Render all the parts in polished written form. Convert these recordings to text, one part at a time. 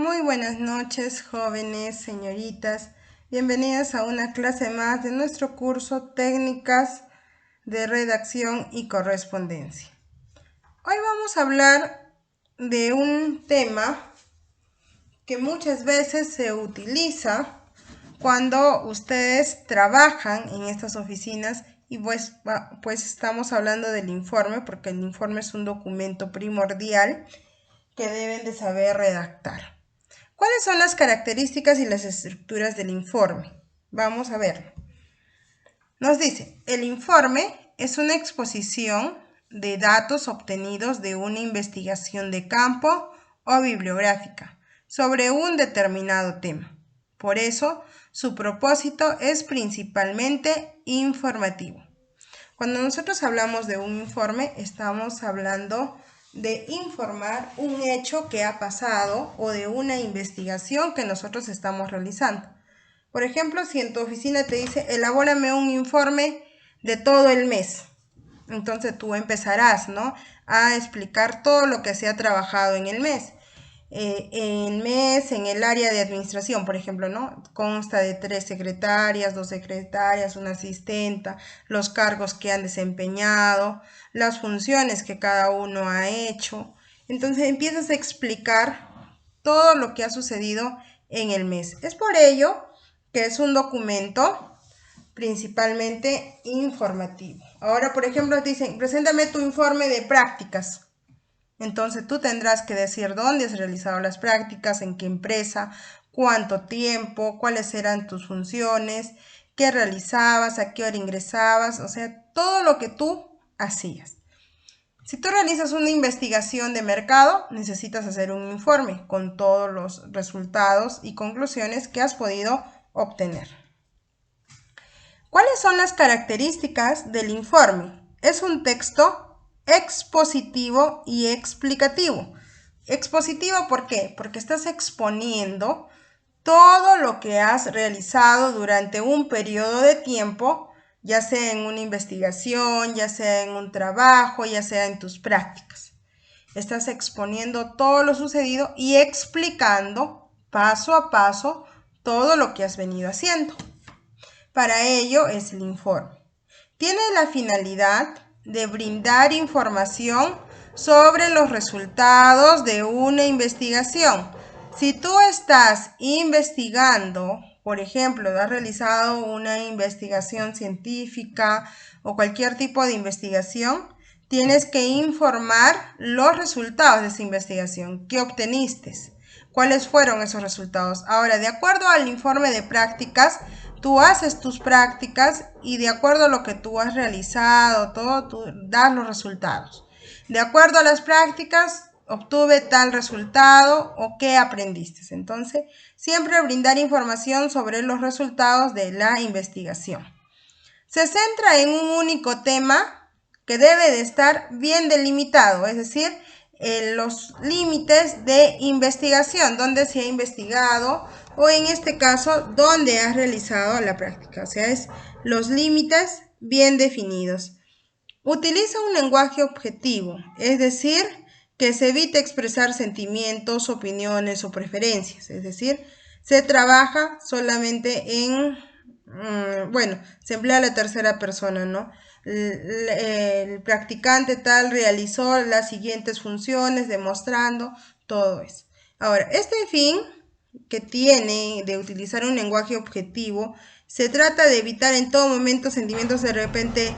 Muy buenas noches, jóvenes, señoritas. Bienvenidas a una clase más de nuestro curso Técnicas de Redacción y Correspondencia. Hoy vamos a hablar de un tema que muchas veces se utiliza cuando ustedes trabajan en estas oficinas y pues estamos hablando del informe, porque el informe es un documento primordial que deben de saber redactar. ¿Cuáles son las características y las estructuras del informe? Vamos a verlo. Nos dice, el informe es una exposición de datos obtenidos de una investigación de campo o bibliográfica sobre un determinado tema. Por eso, su propósito es principalmente informativo. Cuando nosotros hablamos de un informe, estamos hablando de informar un hecho que ha pasado o de una investigación que nosotros estamos realizando. Por ejemplo, si en tu oficina te dice, elabórame un informe de todo el mes. Entonces tú empezarás, ¿no?, a explicar todo lo que se ha trabajado en el mes. En el área de administración, por ejemplo, ¿no?, consta de 3 secretarias, 2 secretarias, una asistenta, los cargos que han desempeñado, las funciones que cada uno ha hecho. Entonces empiezas a explicar todo lo que ha sucedido en el mes. Es por ello que es un documento principalmente informativo. Ahora, por ejemplo, dicen, preséntame tu informe de prácticas. Entonces tú tendrás que decir dónde has realizado las prácticas, en qué empresa, cuánto tiempo, cuáles eran tus funciones, qué realizabas, a qué hora ingresabas, o sea, todo lo que tú hacías. Si tú realizas una investigación de mercado, necesitas hacer un informe con todos los resultados y conclusiones que has podido obtener. ¿Cuáles son las características del informe? Es un texto expositivo y explicativo. Expositivo, ¿por qué? Porque estás exponiendo todo lo que has realizado durante un periodo de tiempo, ya sea en una investigación, ya sea en un trabajo, ya sea en tus prácticas. Estás exponiendo todo lo sucedido y explicando paso a paso todo lo que has venido haciendo. Para ello es el informe. Tiene la finalidad de brindar información sobre los resultados de una investigación. Si tú estás investigando, por ejemplo, has realizado una investigación científica o cualquier tipo de investigación, tienes que informar los resultados de esa investigación. ¿Qué obteniste? ¿Cuáles fueron esos resultados? Ahora, de acuerdo al informe de prácticas, tú haces tus prácticas y de acuerdo a lo que tú has realizado, todo, tú das los resultados. De acuerdo a las prácticas, obtuve tal resultado o qué aprendiste. Entonces, siempre brindar información sobre los resultados de la investigación. Se centra en un único tema que debe de estar bien delimitado, es decir, los límites de investigación, donde se ha investigado o en este caso, donde has realizado la práctica. O sea, es los límites bien definidos. Utiliza un lenguaje objetivo, es decir, que se evite expresar sentimientos, opiniones o preferencias. Es decir, se trabaja solamente en, se emplea la tercera persona, ¿no? El practicante tal realizó las siguientes funciones, demostrando todo eso. Ahora, este fin que tiene de utilizar un lenguaje objetivo, se trata de evitar en todo momento sentimientos de repente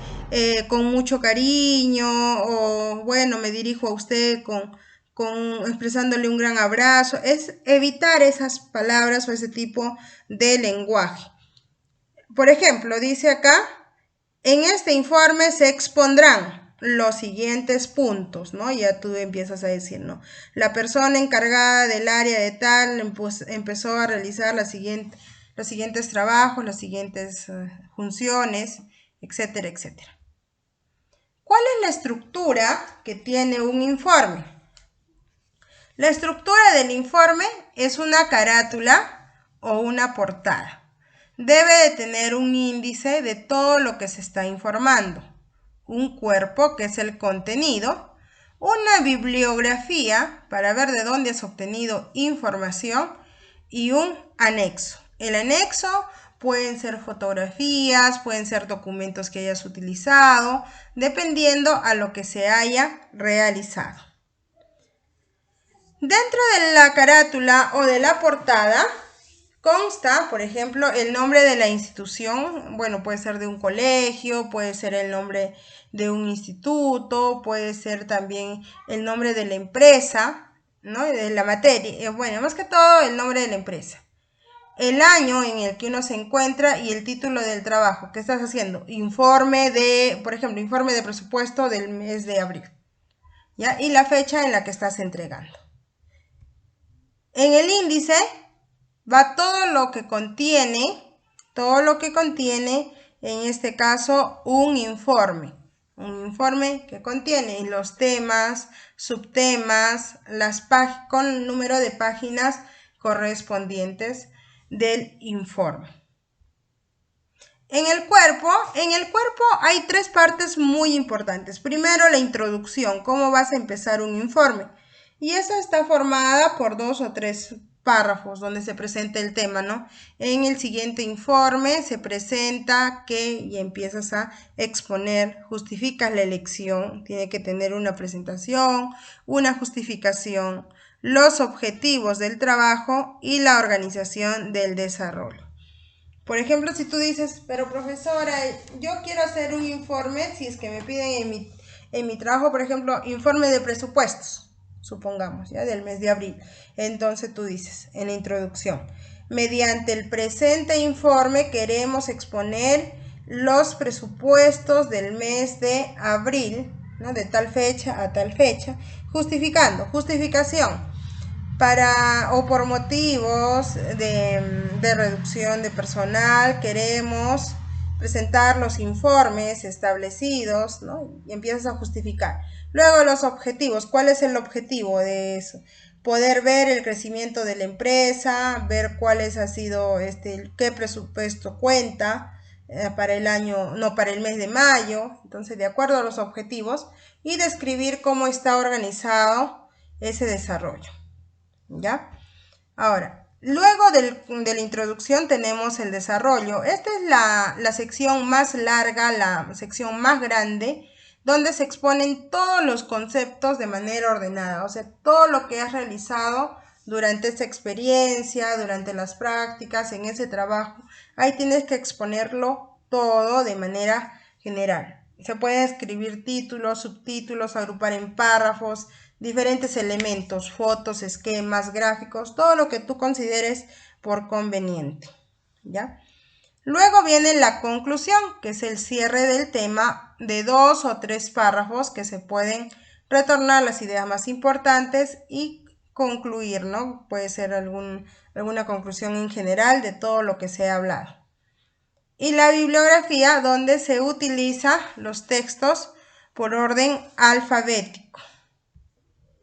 con mucho cariño o bueno, me dirijo a usted con expresándole un gran abrazo. Es evitar esas palabras o ese tipo de lenguaje. Por ejemplo, dice acá, en este informe se expondrán los siguientes puntos, ¿no? Ya tú empiezas a decir, ¿no? La persona encargada del área de tal empezó a realizar los siguientes trabajos, las siguientes funciones, etcétera, etcétera. ¿Cuál es la estructura que tiene un informe? La estructura del informe es una carátula o una portada. Debe de tener un índice de todo lo que se está informando, un cuerpo que es el contenido, una bibliografía para ver de dónde has obtenido información y un anexo. El anexo pueden ser fotografías, pueden ser documentos que hayas utilizado, dependiendo a lo que se haya realizado. Dentro de la carátula o de la portada consta, por ejemplo, el nombre de la institución. Bueno, puede ser de un colegio, puede ser el nombre de un instituto, puede ser también el nombre de la empresa, ¿no? De la materia. Bueno, más que todo el nombre de la empresa. El año en el que uno se encuentra y el título del trabajo. ¿Qué estás haciendo? Informe de, por ejemplo, informe de presupuesto del mes de abril, ¿ya? Y la fecha en la que estás entregando. En el índice va todo lo que contiene, en este caso, un informe que contiene los temas, subtemas, con número de páginas correspondientes del informe. En el cuerpo hay tres partes muy importantes. Primero, la introducción, cómo vas a empezar un informe. Y esta está formada por 2 o 3 párrafos donde se presenta el tema, ¿no? En el siguiente informe se presenta y empiezas a exponer, justificas la elección, tiene que tener una presentación, una justificación, los objetivos del trabajo y la organización del desarrollo. Por ejemplo, si tú dices, pero profesora, yo quiero hacer un informe, si es que me piden en mi trabajo, por ejemplo, informe de presupuestos, supongamos, ya del mes de abril. Entonces tú dices, en la introducción, mediante el presente informe queremos exponer los presupuestos del mes de abril, ¿no? De tal fecha a tal fecha, justificación. Por motivos de reducción de personal, queremos presentar los informes establecidos, ¿no? Y empiezas a justificar. Luego los objetivos. ¿Cuál es el objetivo de eso? Poder ver el crecimiento de la empresa, ver cuáles ha sido, qué presupuesto cuenta para el año, no, para el mes de mayo. Entonces, de acuerdo a los objetivos, y describir cómo está organizado ese desarrollo. ¿Ya? Ahora, luego de la introducción tenemos el desarrollo. Esta es la sección más larga, la sección más grande, donde se exponen todos los conceptos de manera ordenada. O sea, todo lo que has realizado durante esta experiencia, durante las prácticas, en ese trabajo. Ahí tienes que exponerlo todo de manera general. Se pueden escribir títulos, subtítulos, agrupar en párrafos, diferentes elementos, fotos, esquemas, gráficos, todo lo que tú consideres por conveniente, ¿ya? Luego viene la conclusión, que es el cierre del tema de 2 o 3 párrafos que se pueden retornar las ideas más importantes y concluir, ¿no? Puede ser alguna conclusión en general de todo lo que se ha hablado. Y la bibliografía, donde se utiliza los textos por orden alfabético.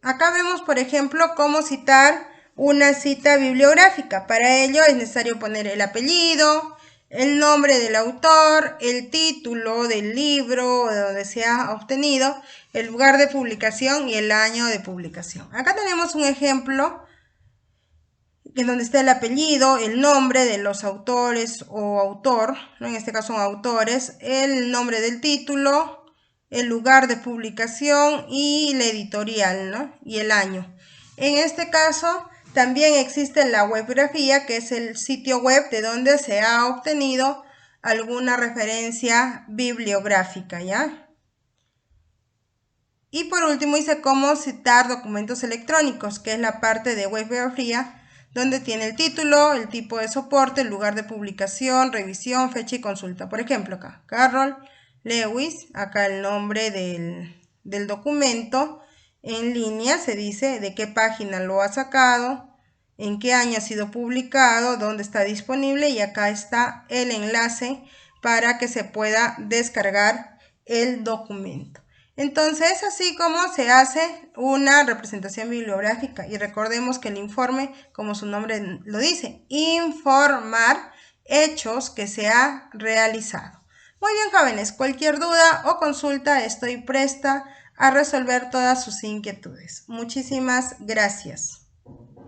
Acá vemos, por ejemplo, cómo citar una cita bibliográfica. Para ello es necesario poner el apellido, el nombre del autor, el título del libro de donde se ha obtenido, el lugar de publicación y el año de publicación. Acá tenemos un ejemplo en donde está el apellido, el nombre de los autores o autor, ¿no? En este caso son autores, el nombre del título, el lugar de publicación y la editorial, ¿no? Y el año. En este caso también existe la webgrafía, que es el sitio web de donde se ha obtenido alguna referencia bibliográfica, ¿ya? Y por último dice cómo citar documentos electrónicos, que es la parte de webgrafía, donde tiene el título, el tipo de soporte, el lugar de publicación, revisión, fecha y consulta. Por ejemplo, acá, Carroll Lewis, acá el nombre del documento, en línea se dice de qué página lo ha sacado, en qué año ha sido publicado, dónde está disponible, y acá está el enlace para que se pueda descargar el documento. Entonces, es así como se hace una representación bibliográfica. Y recordemos que el informe, como su nombre lo dice, informar hechos que se ha realizado. Muy bien, jóvenes, cualquier duda o consulta estoy presta a resolver todas sus inquietudes. Muchísimas gracias.